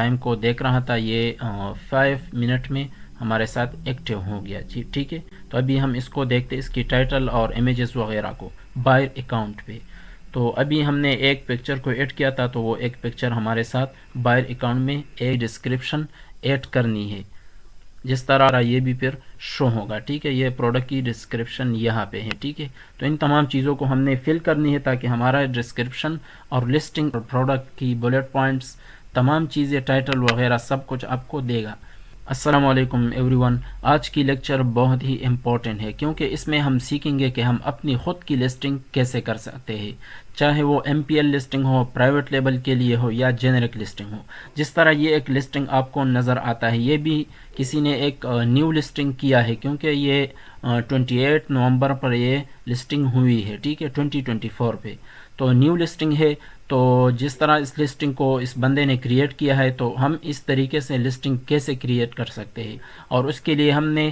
Time کو دیکھ رہا تھا یہ 5 منٹ میں ہمارے ساتھ ایکٹیو ہو گیا جی. ٹھیک ہے، تو ابھی ہم اس کو دیکھتے اس کی ٹائٹل اور امیجز وغیرہ کو بائر اکاؤنٹ پہ. تو ابھی ہم نے ایک پکچر کو ایڈ کیا تھا، تو وہ ایک پکچر ہمارے ساتھ بائر اکاؤنٹ میں ایک ڈسکرپشن ایڈ کرنی ہے، جس طرح یہ بھی پھر شو ہوگا. ٹھیک ہے، یہ پروڈکٹ کی ڈسکرپشن یہاں پہ ہے. ٹھیک ہے، تو ان تمام چیزوں کو ہم نے فل کرنی ہے تاکہ ہمارا ڈسکرپشن اور لسٹنگ اور پروڈکٹ کی بلیٹ پوائنٹس تمام چیزیں ٹائٹل وغیرہ سب کچھ آپ کو دے گا. السلام علیکم ایوری ون. آج کی لیکچر بہت ہی امپورٹنٹ ہے کیونکہ اس میں ہم سیکھیں گے کہ ہم اپنی خود کی لسٹنگ کیسے کر سکتے ہیں، چاہے وہ MPL لسٹنگ ہو، پرائیویٹ لیبل کے لیے ہو یا جنرک لسٹنگ ہو. جس طرح یہ ایک لسٹنگ آپ کو نظر آتا ہے، یہ بھی کسی نے ایک نیو لسٹنگ کیا ہے کیونکہ یہ 28 نومبر پر یہ لسٹنگ ہوئی ہے. ٹھیک ہے، 2024 پہ تو نیو لسٹنگ ہے. تو جس طرح اس لسٹنگ کو اس بندے نے کریٹ کیا ہے، تو ہم اس طریقے سے لسٹنگ کیسے کریٹ کر سکتے ہیں، اور اس کے لیے ہم نے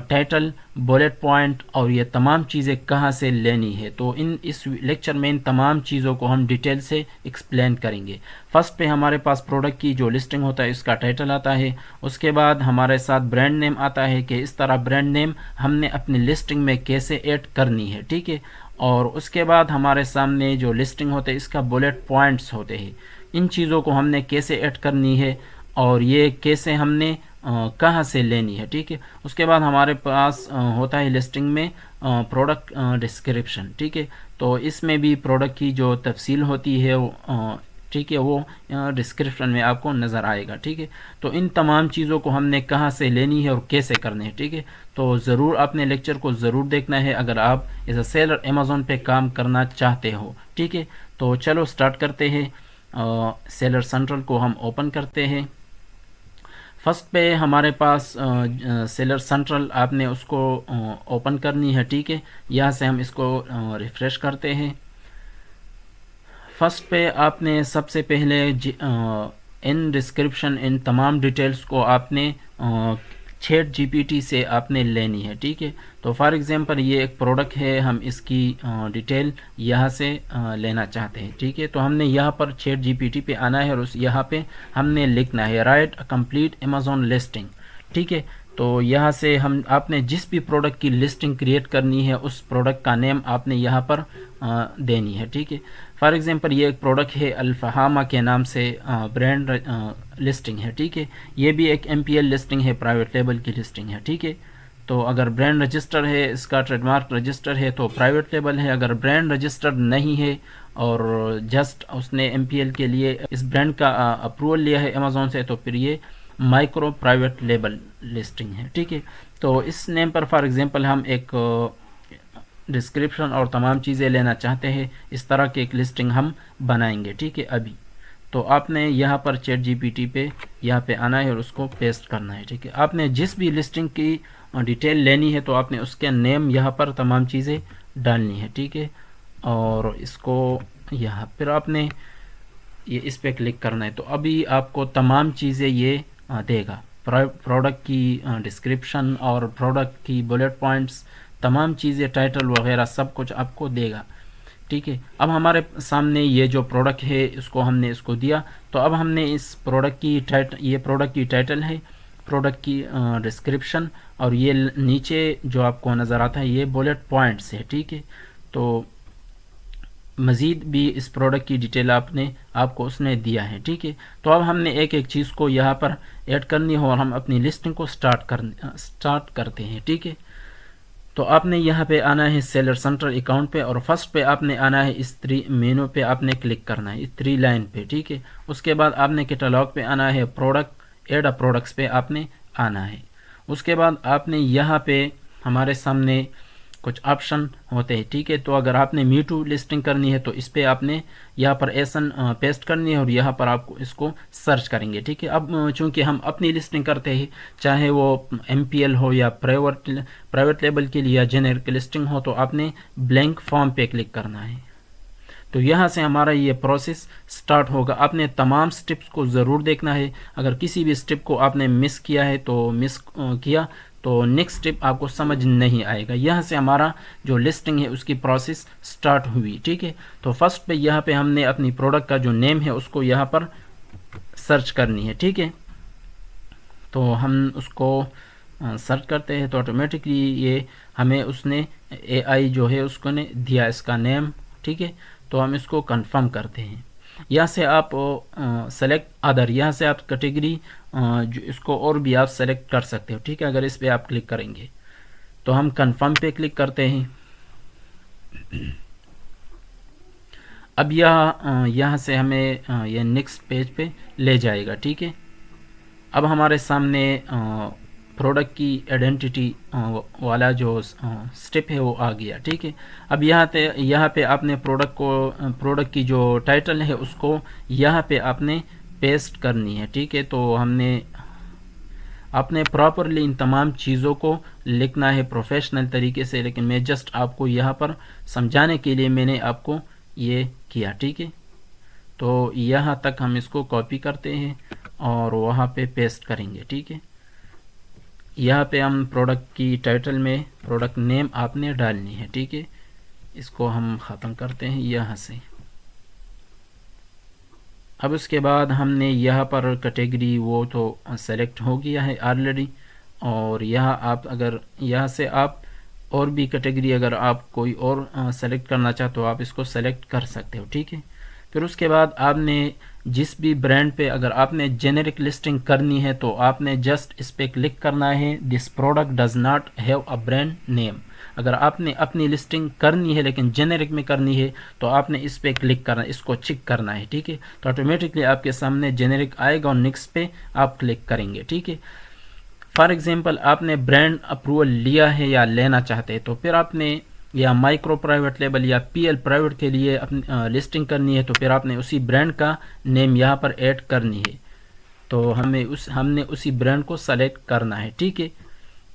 ٹائٹل، بلیٹ پوائنٹ اور یہ تمام چیزیں کہاں سے لینی ہے. تو اس لیکچر میں ان تمام چیزوں کو ہم ڈیٹیل سے ایکسپلین کریں گے. فرسٹ پہ ہمارے پاس پروڈکٹ کی جو لسٹنگ ہوتا ہے اس کا ٹائٹل آتا ہے. اس کے بعد ہمارے ساتھ برانڈ نیم آتا ہے کہ اس طرح برانڈ نیم ہم نے اپنی لسٹنگ میں کیسے ایڈ کرنی ہے. ٹھیک ہے، اور اس کے بعد ہمارے سامنے جو لسٹنگ ہوتے ہے اس کا بلیٹ پوائنٹس ہوتے ہیں. ان چیزوں کو ہم نے کیسے ایڈ کرنی ہے اور یہ کیسے ہم نے کہاں سے لینی ہے. ٹھیک ہے، اس کے بعد ہمارے پاس ہوتا ہے لسٹنگ میں پروڈکٹ ڈسکرپشن. ٹھیک ہے، تو اس میں بھی پروڈکٹ کی جو تفصیل ہوتی ہے ٹھیک ہے وہ ڈسکرپشن میں آپ کو نظر آئے گا. ٹھیک ہے، تو ان تمام چیزوں کو ہم نے کہاں سے لینی ہے اور کیسے کرنے ہے. ٹھیک ہے، تو ضرور اپنے لیکچر کو ضرور دیکھنا ہے اگر آپ ایز اے سیلر امیزون پہ کام کرنا چاہتے ہو. ٹھیک ہے، تو چلو سٹارٹ کرتے ہیں. سیلر سینٹرل کو ہم اوپن کرتے ہیں. فرسٹ پہ ہمارے پاس سیلر سینٹرل آپ نے اس کو اوپن کرنی ہے. ٹھیک ہے، یہاں سے ہم اس کو ریفریش کرتے ہیں. فرسٹ پہ آپ نے سب سے پہلے ان ڈسکرپشن ان تمام ڈیٹیلز کو آپ نے چیٹ GPT سے آپ نے لینی ہے. ٹھیک ہے، تو فار ایگزامپل یہ ایک پروڈکٹ ہے، ہم اس کی ڈیٹیل یہاں سے لینا چاہتے ہیں. ٹھیک ہے، تو ہم نے یہاں پر چیٹ GPT پہ آنا ہے اور یہاں پہ ہم نے لکھنا ہے رائٹ کمپلیٹ امیزون لسٹنگ. ٹھیک ہے، تو یہاں سے آپ نے جس بھی پروڈکٹ کی لسٹنگ کریٹ کرنی ہے اس پروڈکٹ کا نیم آپ نے یہاں پر دینی ہے. ٹھیک ہے، فار ایگزامپل یہ ایک پروڈکٹ ہے الفہامہ کے نام سے برانڈ لسٹنگ ہے. ٹھیک ہے، یہ بھی ایک MPL لسٹنگ ہے، پرائیویٹ لیبل کی لسٹنگ ہے. ٹھیک ہے، تو اگر برانڈ رجسٹر ہے، اس کا ٹریڈ مارک رجسٹر ہے تو پرائیویٹ لیبل ہے. اگر برانڈ رجسٹر نہیں ہے اور جسٹ اس نے MPL کے لیے اس برانڈ کا اپروول لیا ہے امیزون سے، تو پھر یہ مائکرو پرائیویٹ لیبل لسٹنگ ہے. ٹھیک ہے، تو اس نیم پر فار ایگزامپل ہم ایک ڈسکرپشن اور تمام چیزیں لینا چاہتے ہیں، اس طرح کی ایک لسٹنگ ہم بنائیں گے. ٹھیک ہے، ابھی تو آپ نے یہاں پر چیٹ GPT پہ یہاں پہ آنا ہے اور اس کو پیسٹ کرنا ہے. ٹھیک ہے، آپ نے جس بھی لسٹنگ کی ڈیٹیل لینی ہے تو آپ نے اس کے نیم یہاں پر تمام چیزیں ڈالنی ہے. ٹھیک ہے، اور اس کو یہاں پھر آپ نے یہ اس پہ کلک کرنا ہے. تو ابھی آپ کو تمام چیزیں یہ دے گا، پروڈکٹ کی ڈسکرپشن اور پروڈکٹ کی بلیٹ پوائنٹس، تمام چیزیں ٹائٹل وغیرہ سب کچھ آپ کو دے گا. ٹھیک ہے، اب ہمارے سامنے یہ جو پروڈکٹ ہے اس کو ہم نے اس کو دیا. تو اب ہم نے اس پروڈکٹ کی یہ پروڈکٹ کی ٹائٹل ہے، پروڈکٹ کی ڈسکرپشن، اور یہ نیچے جو آپ کو نظر آتا ہے یہ بلیٹ پوائنٹس ہے. ٹھیک ہے، تو مزید بھی اس پروڈکٹ کی ڈیٹیل آپ کو اس نے دیا ہے. ٹھیک ہے، تو اب ہم نے ایک ایک چیز کو یہاں پر ایڈ کرنی ہو اور ہم اپنی لسٹنگ کو سٹارٹ کرتے ہیں. ٹھیک ہے، تو آپ نے یہاں پہ آنا ہے سیلر سینٹرل اکاؤنٹ پہ، اور فرسٹ پہ آپ نے آنا ہے اس 3 مینو پہ آپ نے کلک کرنا ہے، اس 3 لائن پہ. ٹھیک ہے، اس کے بعد آپ نے کیٹالاگ پہ آنا ہے، پروڈکٹ ایڈ پروڈکٹس پہ آپ نے آنا ہے. اس کے بعد آپ نے یہاں پہ ہمارے سامنے کچھ آپشن ہوتے ہیں. ٹھیک ہے، تو اگر آپ نے میٹو لسٹنگ کرنی ہے تو اس پہ آپ نے یہاں پر ایسن پیسٹ کرنی ہے اور یہاں پر آپ کو اس کو سرچ کریں گے. ٹھیک ہے، اب چونکہ ہم اپنی لسٹنگ کرتے ہیں، چاہے وہ MPL ہو یا پرائیویٹ لیبل کے لیے یا جنرک لسٹنگ ہو، تو آپ نے بلینک فارم پہ کلک کرنا ہے. تو یہاں سے ہمارا یہ پروسیس سٹارٹ ہوگا. آپ نے تمام سٹیپس کو ضرور دیکھنا ہے. اگر کسی بھی سٹیپ کو آپ نے مس کیا ہے تو تو نیکسٹ سٹیپ آپ کو سمجھ نہیں آئے گا. یہاں سے ہمارا جو لسٹنگ ہے اس کی پروسیس سٹارٹ ہوئی. ٹھیک ہے، تو فرسٹ پہ یہاں پہ ہم نے اپنی پروڈکٹ کا جو نیم ہے اس کو یہاں پر سرچ کرنی ہے، ٹھیک ہے. تو ہم اس کو سرچ کرتے ہیں تو آٹومیٹکلی یہ ہمیں اس نے اے آئی جو ہے اس کو نے دیا اس کا نیم، ٹھیک ہے. تو ہم اس کو کنفرم کرتے ہیں. یہاں سے آپ سلیکٹ ادر، یہاں سے آپ کیٹیگری جو اس کو اور بھی آپ سلیکٹ کر سکتے ہو، ٹھیک ہے. اگر اس پہ آپ کلک کریں گے تو ہم کنفرم پہ کلک کرتے ہیں. اب یہاں سے ہمیں یہ نیکسٹ پیج پہ لے جائے گا، ٹھیک ہے. اب ہمارے سامنے پروڈکٹ کی آئیڈینٹی والا جو سٹیپ ہے وہ آ گیا، ٹھیک ہے. اب یہاں پہ آپ نے پروڈکٹ کی جو ٹائٹل ہے اس کو یہاں پہ آپ نے پیسٹ کرنی ہے، ٹھیک ہے. تو آپ نے پراپرلی ان تمام چیزوں کو لکھنا ہے پروفیشنل طریقے سے، لیکن میں جسٹ آپ کو یہاں پر سمجھانے کے لیے میں نے آپ کو یہ کیا، ٹھیک ہے. تو یہاں تک ہم اس کو کاپی کرتے ہیں اور وہاں پہ پیسٹ کریں گے، ٹھیک ہے. یہاں پہ ہم پروڈکٹ کی ٹائٹل میں پروڈکٹ نیم آپ نے ڈالنی ہے، ٹھیک ہے. اس کو ہم ختم کرتے ہیں یہاں سے. اب اس کے بعد ہم نے یہاں پر کیٹیگری وہ تو سلیکٹ ہو گیا ہے آلریڈی، اور یہاں سے آپ اور بھی کیٹیگری اگر آپ کوئی اور سلیکٹ کرنا چاہتے ہو آپ اس کو سلیکٹ کر سکتے ہو، ٹھیک ہے. پھر اس کے بعد آپ نے جس بھی برانڈ پہ اگر آپ نے جینرک لسٹنگ کرنی ہے تو آپ نے جسٹ اس پہ کلک کرنا ہے، this product does not have a brand name. اگر آپ نے اپنی لسٹنگ کرنی ہے لیکن جینرک میں کرنی ہے تو آپ نے اس پہ کلک کرنا، اس کو چیک کرنا ہے، ٹھیک ہے. تو آٹومیٹکلی آپ کے سامنے جینرک آئے گا اور نیکسٹ پہ آپ کلک کریں گے، ٹھیک ہے. فار ایگزامپل آپ نے برانڈ اپروول لیا ہے یا لینا چاہتے ہیں تو پھر آپ نے یا مائکرو پرائیویٹ لیبل یا پی ایل پرائیویٹ کے لیے اپنی لسٹنگ کرنی ہے تو پھر آپ نے اسی برانڈ کا نیم یہاں پر ایڈ کرنی ہے. تو ہم نے اسی برانڈ کو سلیکٹ کرنا ہے، ٹھیک ہے.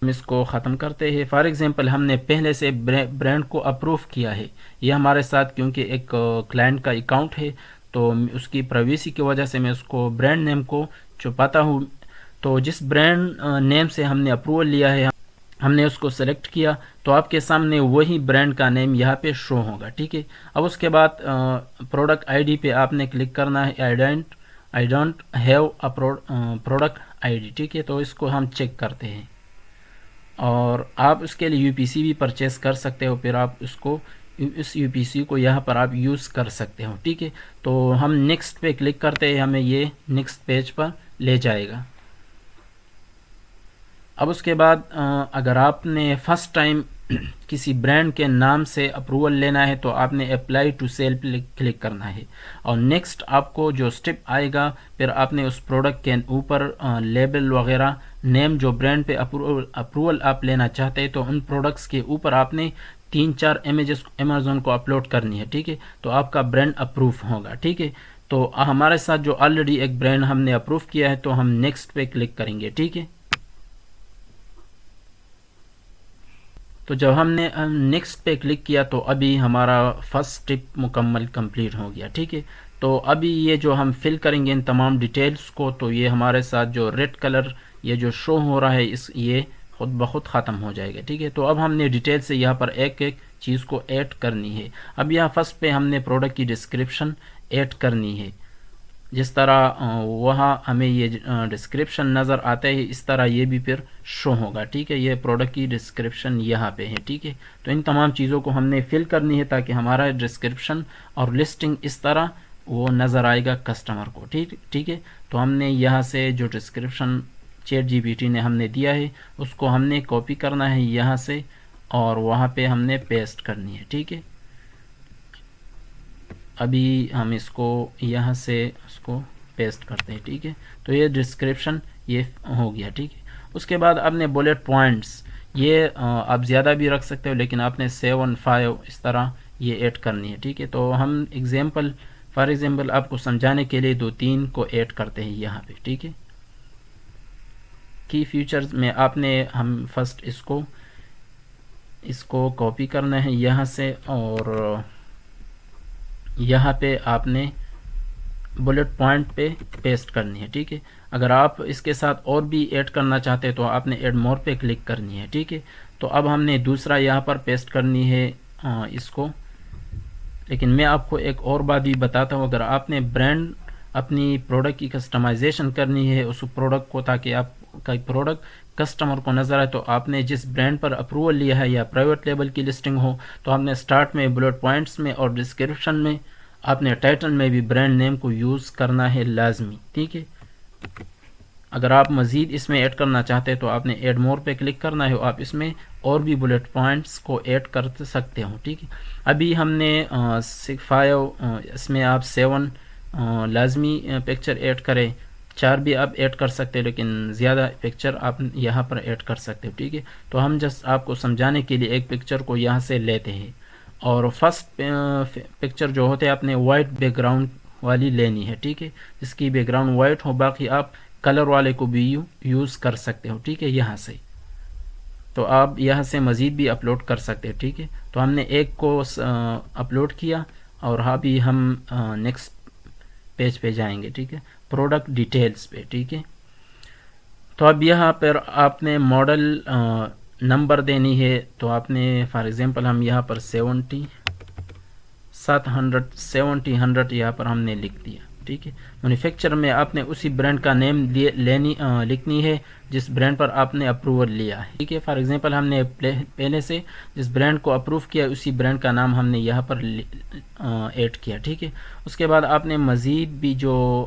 ہم اس کو ختم کرتے ہیں. فار ایگزامپل ہم نے پہلے سے برانڈ کو اپروو کیا ہے، یہ ہمارے ساتھ کیونکہ ایک کلائنٹ کا اکاؤنٹ ہے تو اس کی پرائیویسی کی وجہ سے میں اس کو برانڈ نیم کو چھپاتا ہوں. تو جس برانڈ نیم سے ہم نے اپروول لیا ہے ہم نے اس کو سلیکٹ کیا تو آپ کے سامنے وہی برانڈ کا نیم یہاں پہ شو ہوگا، ٹھیک ہے. اب اس کے بعد پروڈکٹ آئی ڈی پہ آپ نے کلک کرنا ہے، I don't have a product I D, ٹھیک ہے. تو اس کو ہم چیک کرتے ہیں اور آپ اس کے لیے یو پی سی بھی پرچیز کر سکتے ہو، پھر آپ اس یو پی سی کو یہاں پر آپ یوز کر سکتے ہو، ٹھیک ہے. تو ہم نیکسٹ پہ کلک کرتے ہیں، ہمیں یہ نیکسٹ پیج پر لے جائے گا. اب اس کے بعد اگر آپ نے فرسٹ ٹائم کسی برانڈ کے نام سے اپروول لینا ہے تو آپ نے اپلائی ٹو سیل پہ کلک کرنا ہے اور نیکسٹ آپ کو جو سٹیپ آئے گا پھر آپ نے اس پروڈکٹ کے اوپر لیبل وغیرہ نیم جو برانڈ پہ اپروول آپ لینا چاہتے ہیں تو ان پروڈکٹس کے اوپر آپ نے 3-4 امیجز امیزون کو اپلوڈ کرنی ہے، ٹھیک ہے. تو آپ کا برانڈ اپروو ہوگا، ٹھیک ہے. تو ہمارے ساتھ جو آلریڈی ایک برانڈ ہم نے اپروو کیا ہے تو ہم نیکسٹ پہ کلک کریں گے، ٹھیک ہے. تو جب ہم نے نیکسٹ پہ کلک کیا تو ابھی ہمارا فرسٹ سٹیپ مکمل کمپلیٹ ہو گیا، ٹھیک ہے. تو ابھی یہ جو ہم فل کریں گے ان تمام ڈیٹیلز کو تو یہ ہمارے ساتھ جو ریڈ کلر یہ جو شو ہو رہا ہے یہ خود بخود ختم ہو جائے گا، ٹھیک ہے. تو اب ہم نے ڈیٹیل سے یہاں پر ایک ایک چیز کو ایڈ کرنی ہے. اب یہاں فرسٹ پہ ہم نے پروڈکٹ کی ڈسکرپشن ایڈ کرنی ہے. جس طرح وہاں ہمیں یہ ڈسکرپشن نظر آتا ہے اس طرح یہ بھی پھر شو ہوگا، ٹھیک ہے. یہ پروڈکٹ کی ڈسکرپشن یہاں پہ ہے، ٹھیک ہے. تو ان تمام چیزوں کو ہم نے فل کرنی ہے تاکہ ہمارا ڈسکرپشن اور لسٹنگ اس طرح وہ نظر آئے گا کسٹمر کو، ٹھیک ہے. تو ہم نے یہاں سے جو description chat G P T نے ہم نے دیا ہے اس کو ہم نے کاپی کرنا ہے یہاں سے اور وہاں پہ ہم نے پیسٹ کرنی ہے، ٹھیک ہے. ابھی ہم اس کو یہاں سے اس کو پیسٹ کرتے ہیں، ٹھیک ہے. تو یہ ڈسکرپشن یہ ہو گیا، ٹھیک ہے. اس کے بعد آپ نے بلیٹ پوائنٹس یہ آپ زیادہ بھی رکھ سکتے ہو لیکن آپ نے 7-5 اس طرح یہ ایڈ کرنی ہے، ٹھیک ہے. تو ہم فار ایگزامپل آپ کو سمجھانے کے لیے 2-3 کو ایڈ کرتے ہیں یہاں پہ، ٹھیک ہے. کی فیچرز میں آپ نے ہم فرسٹ اس کو کاپی کرنا ہے یہاں سے اور یہاں پہ آپ نے بلیٹ پوائنٹ پہ پیسٹ کرنی ہے، ٹھیک ہے. اگر آپ اس کے ساتھ اور بھی ایڈ کرنا چاہتے ہیں تو آپ نے ایڈ مور پہ کلک کرنی ہے، ٹھیک ہے. تو اب ہم نے دوسرا یہاں پر پیسٹ کرنی ہے اس کو. لیکن میں آپ کو ایک اور بات بھی بتاتا ہوں، اگر آپ نے برانڈ اپنی پروڈکٹ کی کسٹمائزیشن کرنی ہے اس پروڈکٹ کو، تاکہ آپ کا پروڈکٹ کسٹمر کو نظر آئے. تو آپ نے جس برانڈ پر اپروول لیا ہے یا پرائیویٹ لیبل کی لسٹنگ ہو تو آپ نے اسٹارٹ میں بلٹ پوائنٹس میں اور ڈسکرپشن میں آپ نے ٹائٹل میں بھی برانڈ نیم کو یوز کرنا ہے لازمی. ٹھیک ہے. اگر آپ مزید اس میں ایڈ کرنا چاہتے ہیں تو آپ نے ایڈ مور پہ کلک کرنا ہے، آپ اس میں اور بھی بلٹ پوائنٹس کو ایڈ کر سکتے ہو. ٹھیک ہے. ابھی ہم نے 5 اس میں آپ 7 لازمی پکچر ایڈ کریں، 4 بھی آپ ایڈ کر سکتے ہیں، لیکن زیادہ پکچر آپ یہاں پر ایڈ کر سکتے ہو. ٹھیک ہے. تو ہم جسٹ آپ کو سمجھانے کے لیے ایک پکچر کو یہاں سے لیتے ہیں، اور فرسٹ پکچر جو ہوتے ہیں آپ نے وائٹ بیک گراؤنڈ والی لینی ہے. ٹھیک ہے. جس کی بیک گراؤنڈ وائٹ ہو، باقی آپ کلر والے کو بھی یوز کر سکتے ہو. ٹھیک ہے. یہاں سے تو آپ یہاں سے مزید بھی اپلوڈ کر سکتے ہیں. ٹھیک ہے. تو ہم نے ایک کو اپلوڈ کیا، اور ابھی ہم نیکسٹ پیج پہ جائیں گے. ٹھیک ہے. پروڈکٹ ڈیٹیلز پہ. ٹھیک ہے. تو اب یہاں پر آپ نے ماڈل نمبر دینی ہے. تو آپ نے فار ایگزامپل ہم یہاں پر 700 یہاں پر ہم نے لکھ دیا. ٹھیک ہے. مینوفیکچر میں آپ نے اسی برانڈ کا نیم لکھنی ہے جس برانڈ پر آپ نے اپروول لیا ہے. ٹھیک ہے. فار ایگزامپل ہم نے پہلے سے جس برانڈ کو اپروو کیا اسی برانڈ کا نام ہم نے یہاں پر ایڈ کیا. ٹھیک ہے. اس کے بعد آپ نے مزید بھی جو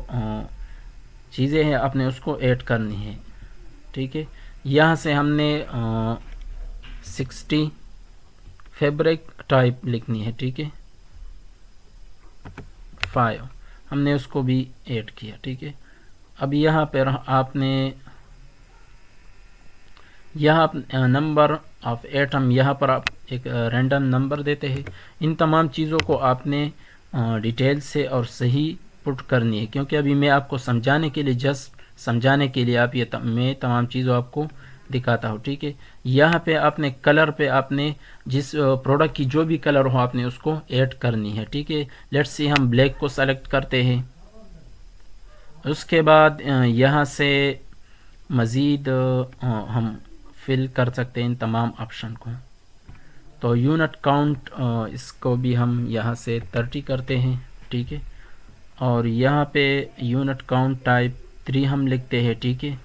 چیزیں ہیں آپ نے اس کو ایڈ کرنی ہے. ٹھیک ہے. یہاں سے ہم نے 60 فیبرک ٹائپ لکھنی ہے. ٹھیک ہے. 5 ہم نے اس کو بھی ایڈ کیا. ٹھیک ہے. اب یہاں پر آپ نے یہاں نمبر آف ایٹم یہاں پر آپ ایک رینڈم نمبر دیتے ہیں. ان تمام چیزوں کو آپ نے ڈیٹیل سے اور صحیح پٹ کرنی ہے، کیونکہ ابھی میں آپ کو سمجھانے کے لیے سمجھانے کے لیے آپ میں تمام چیزوں آپ کو دکھاتا ہوں. ٹھیک ہے. یہاں پہ آپ نے کلر پہ آپ نے جس پروڈکٹ کی جو بھی کلر ہو آپ نے اس کو ایڈ کرنی ہے. ٹھیک ہے. لیٹس سی ہم بلیک کو سلیکٹ کرتے ہیں. اس کے بعد یہاں سے مزید ہم فل کر سکتے ہیں ان تمام آپشن کو. تو یونٹ کاؤنٹ اس کو بھی ہم یہاں سے 30 کرتے ہیں. ٹھیک ہے. اور یہاں پہ یونٹ کاؤنٹ ٹائپ 3 ہم لکھتے ہیں. ٹھیک ہے.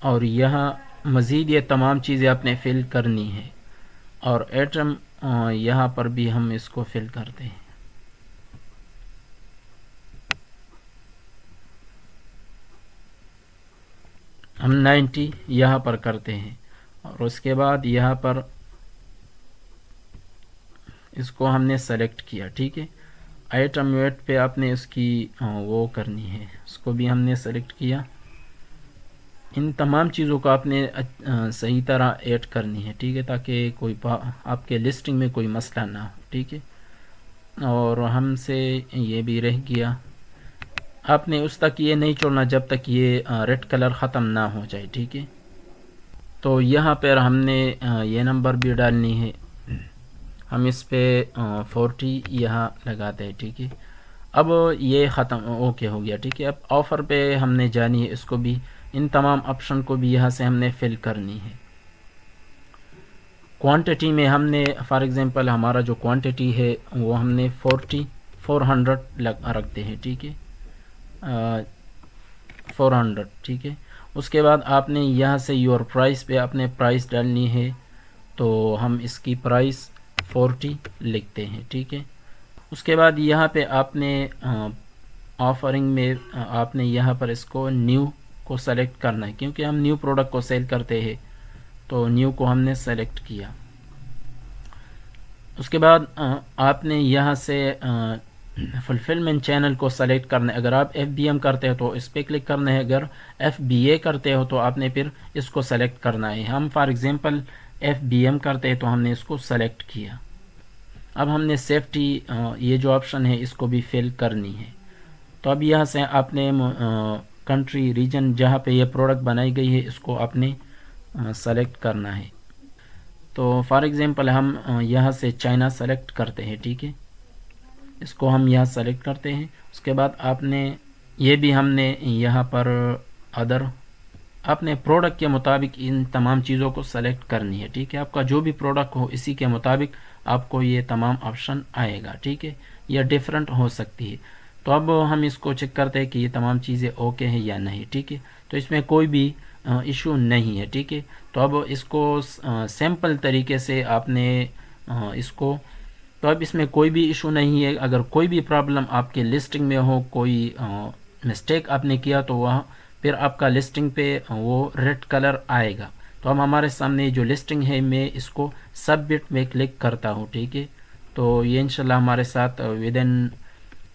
اور یہاں مزید یہ تمام چیزیں آپ نے فل کرنی ہے، اور ایٹم یہاں پر بھی ہم اس کو فل کرتے ہیں. ہم 90 یہاں پر کرتے ہیں، اور اس کے بعد یہاں پر اس کو ہم نے سلیکٹ کیا. ٹھیک ہے. آئٹم ویٹ پہ آپ نے اس کی وہ کرنی ہے، اس کو بھی ہم نے سلیکٹ کیا. ان تمام چیزوں کو آپ نے صحیح طرح ایڈ کرنی ہے. ٹھیک ہے. تاکہ کوئی آپ کے لسٹنگ میں کوئی مسئلہ نہ ہو. ٹھیک ہے. اور ہم سے یہ بھی رہ گیا، آپ نے اس تک یہ نہیں چھوڑنا جب تک یہ ریڈ کلر ختم نہ ہو جائے. ٹھیک ہے. تو یہاں پر ہم نے یہ نمبر بھی ڈالنی ہے. ہم اس پہ 40 یہاں لگاتے ہیں. ٹھیک ہے. اب یہ ختم اوکے ہو گیا. ٹھیک ہے. اب آفر پہ ہم نے جانی ہے، اس کو بھی ان تمام آپشن کو بھی یہاں سے ہم نے فل کرنی ہے. کوانٹٹی میں ہم نے فار ایگزامپل ہمارا جو کوانٹٹی ہے وہ ہم نے 400 رکھتے ہیں. ٹھیک ہے. 400. ٹھیک ہے. اس کے بعد آپ نے یہاں سے یور پرائس پہ اپنے پرائس ڈالنی ہے، تو ہم اس کی پرائس 40 لکھتے ہیں. ٹھیک ہے. اس کے بعد یہاں پہ آپ نے آفرنگ میں آپ نے یہاں پر اس کو نیو کو سلیکٹ کرنا ہے، کیونکہ ہم نیو پروڈکٹ کو سیل کرتے ہیں، تو نیو کو ہم نے سلیکٹ کیا. اس کے بعد آپ نے یہاں سے فلفلمنٹ چینل کو سلیکٹ کرنا ہے. اگر آپ FBM کرتے ہو تو اس پہ کلک کرنا ہے، اگر FBA کرتے ہو تو آپ نے پھر اس کو سلیکٹ کرنا ہے. ہم فار ایگزامپل FBM کرتے ہیں تو ہم نے اس کو سلیکٹ کیا. اب ہم نے سیفٹی یہ جو آپشن ہے اس کو بھی فل کرنی ہے. تو اب یہاں سے آپ نے کنٹری ریجن جہاں پہ یہ پروڈکٹ بنائی گئی ہے اس کو آپ نے سلیکٹ کرنا ہے. تو فار ایگزامپل ہم یہاں سے چائنا سلیکٹ کرتے ہیں. ٹھیک ہے. اس کو ہم یہاں سلیکٹ کرتے ہیں. اس کے بعد آپ نے یہ بھی ہم نے یہاں پر ادر اپنے پروڈکٹ کے مطابق ان تمام چیزوں کو سلیکٹ کرنی ہے. ٹھیک ہے. آپ کا جو بھی پروڈکٹ ہو اسی کے مطابق آپ کو یہ تمام آپشن آئے گا. ٹھیک ہے. یہ ڈیفرنٹ ہو سکتی ہے. تو اب ہم اس کو چیک کرتے ہیں کہ یہ تمام چیزیں اوکے ہیں یا نہیں. ٹھیک ہے, تو اس میں کوئی بھی ایشو نہیں ہے. ٹھیک ہے, تو اب اس کو سمپل طریقے سے آپ نے اس کو, تو اب اس میں کوئی بھی ایشو نہیں ہے. اگر کوئی بھی پرابلم آپ کے لسٹنگ میں ہو, کوئی مسٹیک آپ نے کیا, تو وہاں پھر آپ کا لسٹنگ پہ وہ ریڈ کلر آئے گا. تو اب ہمارے سامنے جو لسٹنگ ہے, میں اس کو سبمٹ میں کلک کرتا ہوں. ٹھیک ہے, تو یہ انشاءاللہ ہمارے ساتھ ود ان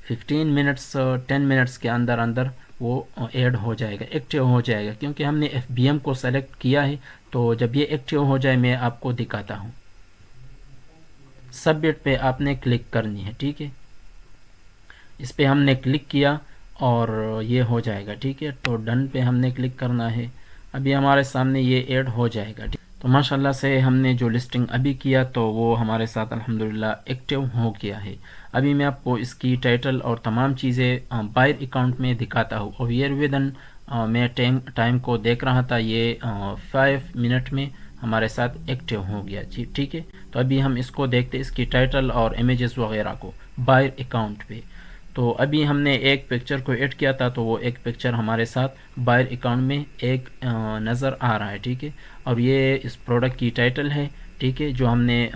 15 منٹس 10 منٹس کے اندر اندر وہ ایڈ ہو جائے گا, ایکٹیو ہو جائے گا, کیونکہ ہم نے ایف بی ایم کو سلیکٹ کیا ہے. تو جب یہ ایکٹیو ہو جائے میں آپ کو دکھاتا ہوں. سبمٹ پہ آپ نے کلک کرنی ہے. ٹھیک ہے, اس پہ ہم نے کلک کیا اور یہ ہو جائے گا. ٹھیک ہے, تو ڈن پہ ہم نے کلک کرنا ہے. ابھی ہمارے سامنے یہ ایڈ ہو جائے گا. تو ماشاءاللہ سے ہم نے جو لسٹنگ ابھی کیا تو وہ ہمارے ساتھ الحمدللہ ایکٹیو ہو گیا ہے. ابھی میں آپ کو اس کی ٹائٹل اور تمام چیزیں بائر اکاؤنٹ میں دکھاتا ہوں. اور یہ ودن میں ٹائم کو دیکھ رہا تھا, یہ 5 منٹ میں ہمارے ساتھ ایکٹیو ہو گیا. جی ٹھیک ہے, تو ابھی ہم اس کو دیکھتے اس کی ٹائٹل اور امیجز وغیرہ کو بائر اکاؤنٹ پہ. تو ابھی ہم نے ایک پکچر کو ایڈ کیا تھا, تو وہ ایک پکچر ہمارے ساتھ بائر اکاؤنٹ میں ایک نظر آ رہا ہے. ٹھیک ہے, اور یہ اس پروڈکٹ کی ٹائٹل ہے. ٹھیک ہے, جو ہم نے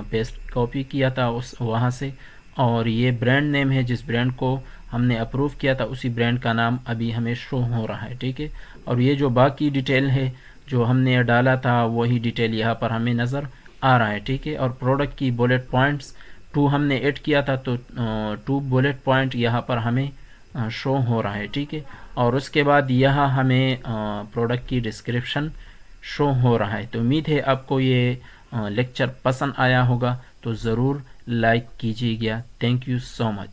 پیسٹ کاپی کیا تھا وہاں سے, اور یہ برانڈ نیم ہے جس برانڈ کو ہم نے اپروو کیا تھا, اسی برانڈ کا نام ابھی ہمیں شو ہو رہا ہے. ٹھیک ہے, اور یہ جو باقی ڈیٹیل ہے جو ہم نے ڈالا تھا وہی ڈیٹیل یہاں پر ہمیں نظر آ رہا ہے. ٹھیک ہے, اور پروڈکٹ کی بلیٹ پوائنٹس 2 ہم نے ایڈ کیا تھا, تو 2 بلیٹ پوائنٹ یہاں پر ہمیں شو ہو رہا ہے. ٹھیک ہے, اور اس کے بعد یہاں ہمیں پروڈکٹ کی ڈسکرپشن شو ہو رہا ہے. تو امید ہے آپ کو یہ لیکچر پسند آیا ہوگا, تو ضرور لائک کیجیے گا. Thank you so much.